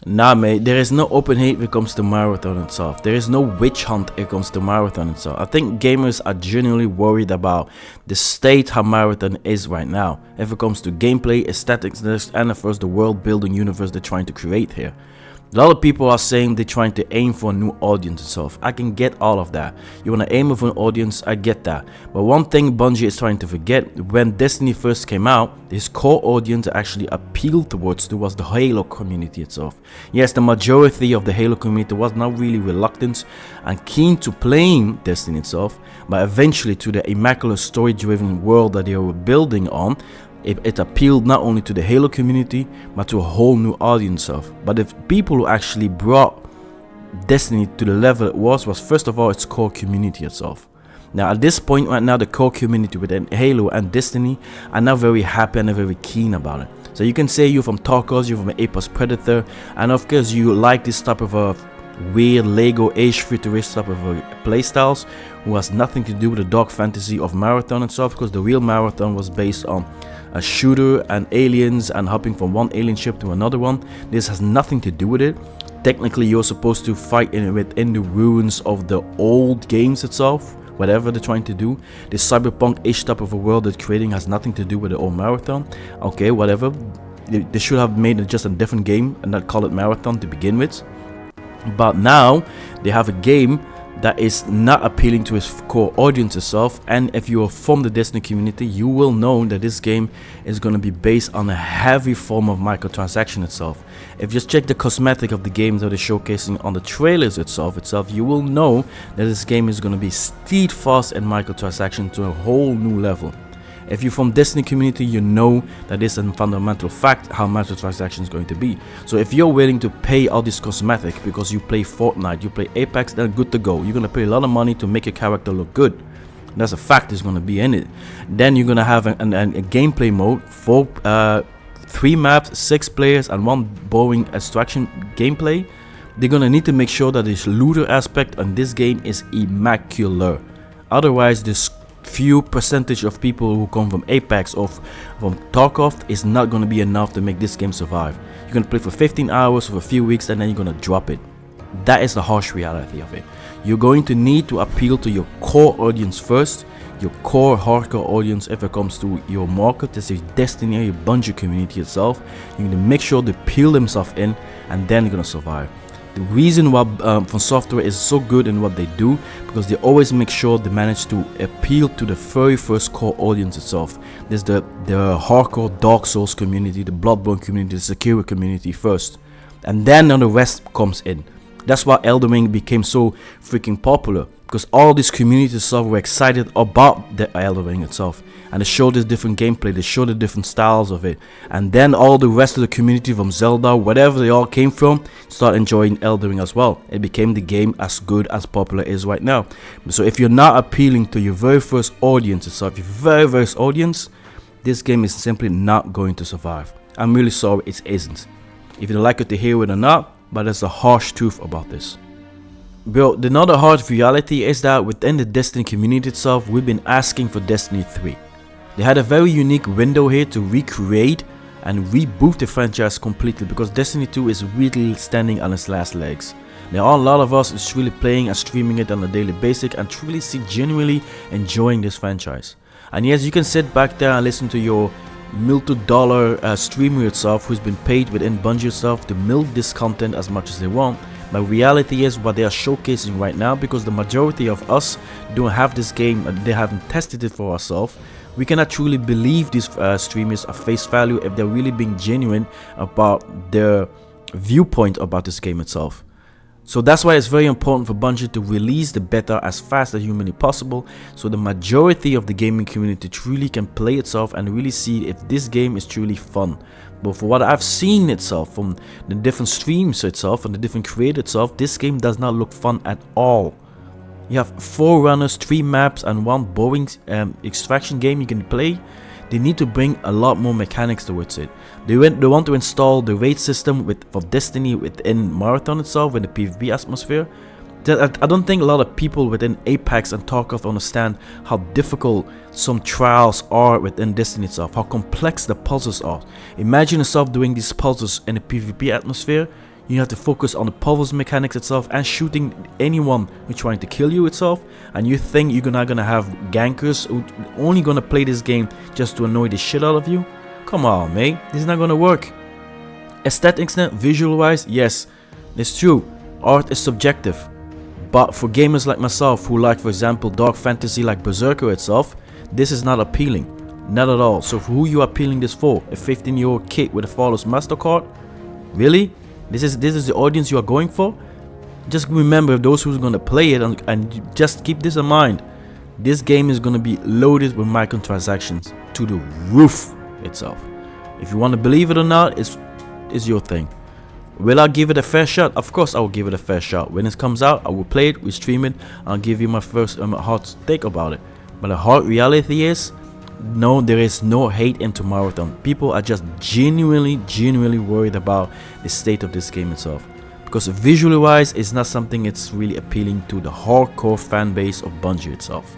Nah, mate, there is no open hate when it comes to Marathon itself. There is no witch hunt when it comes to Marathon itself. I think gamers are genuinely worried about the state how Marathon is right now. If it comes to gameplay, aesthetics, and of course the world building universe they're trying to create here. A lot of people are saying they're trying to aim for a new audience itself. I can get all of that. You want to aim for an audience, I get that. But one thing Bungie is trying to forget, when Destiny first came out, his core audience actually appealed towards was the Halo community itself. Yes, the majority of the Halo community was not really reluctant and keen to playing Destiny itself, but eventually to the immaculate story-driven world that they were building on, it appealed not only to the Halo community, but to a whole new audience of. But the people who actually brought Destiny to the level it was first of all its core community itself. Now at this point right now, the core community within Halo and Destiny are not very happy and very keen about it. So you can say you're from Tarkov, you're from an Apex Predator, and of course you like this type of a weird Lego age futurist type of playstyles, who has nothing to do with the dark fantasy of Marathon itself, because the real Marathon was based on a shooter and aliens and hopping from one alien ship to another one. This has nothing to do with it. Technically you're supposed to fight within the ruins of the old games itself, whatever they're trying to do. This cyberpunk-ish type of a world they're creating has nothing to do with the old Marathon. Okay, whatever. They should have made it just a different game and not call it Marathon to begin with. But now they have a game that is not appealing to its core audience itself, and if you are from the Destiny community, you will know that this game is going to be based on a heavy form of microtransaction itself. If you just check the cosmetic of the game that they're showcasing on the trailers itself, you will know that this game is going to be steadfast in microtransaction to a whole new level. If you're from Destiny community, you know that this is a fundamental fact how microtransaction is going to be. So if you're willing to pay all this cosmetic because you play Fortnite, you play Apex, then good to go. You're going to pay a lot of money to make your character look good. That's a fact is going to be in it. Then you're going to have a gameplay mode for 3 maps, 6 players, and 1 boring extraction gameplay. They're going to need to make sure that this looter aspect on this game is immaculate. Otherwise, this few percentage of people who come from Apex or from Tarkov is not going to be enough to make this game survive. You're going to play for 15 hours for a few weeks and then you're going to drop it. That is the harsh reality of it. You're going to need to appeal to your core audience first, your core hardcore audience if it comes to your market, that's your Destiny or your Bungie community itself. You're going to make sure they peel themselves in and then you're going to survive. The reason why From Software is so good in what they do, because they always make sure they manage to appeal to the very first core audience itself. There's the hardcore Dark Souls community, the Bloodborne community, the Sekiro community first, and then the rest comes in. That's why Elden Ring became so freaking popular, because all these communities itself were excited about the Elden Ring itself, and they showed this different gameplay, they showed the different styles of it, and then all the rest of the community from Zelda, whatever they all came from, start enjoying Elden Ring as well. It became the game as good as popular is right now. So if you're not appealing to your very first audience itself, your very first audience, this game is simply not going to survive. I'm really sorry, it isn't. If you don't like it to hear it or not, but there's a harsh truth about this. Bro, the another harsh reality is that within the Destiny community itself, we've been asking for Destiny 3. They had a very unique window here to recreate and reboot the franchise completely, because Destiny 2 is really standing on its last legs. There are a lot of us who's really playing and streaming it on a daily basis and truly genuinely enjoying this franchise. And yes, you can sit back there and listen to your multi-dollar streamer itself who's been paid within Bungie itself to milk this content as much as they want. But reality is what they are showcasing right now, because the majority of us don't have this game and they haven't tested it for ourselves. We cannot truly believe these streamers at face value if they're really being genuine about their viewpoint about this game itself. So that's why it's very important for Bungie to release the beta as fast as humanly possible, so the majority of the gaming community truly can play itself and really see if this game is truly fun. But for what I've seen itself from the different streams itself and the different creators itself, this game does not look fun at all. You have 4 runners, 3 maps, and 1 boring extraction game you can play. They need to bring a lot more mechanics towards it. They want to install the raid system of Destiny within Marathon itself, in the PvP atmosphere. I don't think a lot of people within Apex and Tarkov understand how difficult some trials are within Destiny itself, how complex the puzzles are. Imagine yourself doing these puzzles in a PvP atmosphere. You have to focus on the puzzles mechanics itself and shooting anyone who's trying to kill you itself. And you think you're not gonna have gankers who only gonna play this game just to annoy the shit out of you? Come on, mate. This is not gonna work. Aesthetics, visual wise, yes, it's true. Art is subjective. But for gamers like myself who like, for example, dark fantasy like Berserker itself, this is not appealing. Not at all. So for who you are appealing this for? A 15-year-old kid with a flawless MasterCard? Really? This is the audience you are going for? Just remember, those who's gonna play it, and just keep this in mind. This game is gonna be loaded with microtransactions to the roof itself. If you want to believe it or not, it's your thing. Will I give it a fair shot? Of course I will give it a fair shot. When it comes out, I will play it, we stream it, I'll give you my first hot take about it. But the hard reality is, no, there is no hate into Marathon. People are just genuinely worried about the state of this game itself. Because visually wise, it's not something it's really appealing to the hardcore fan base of Bungie itself.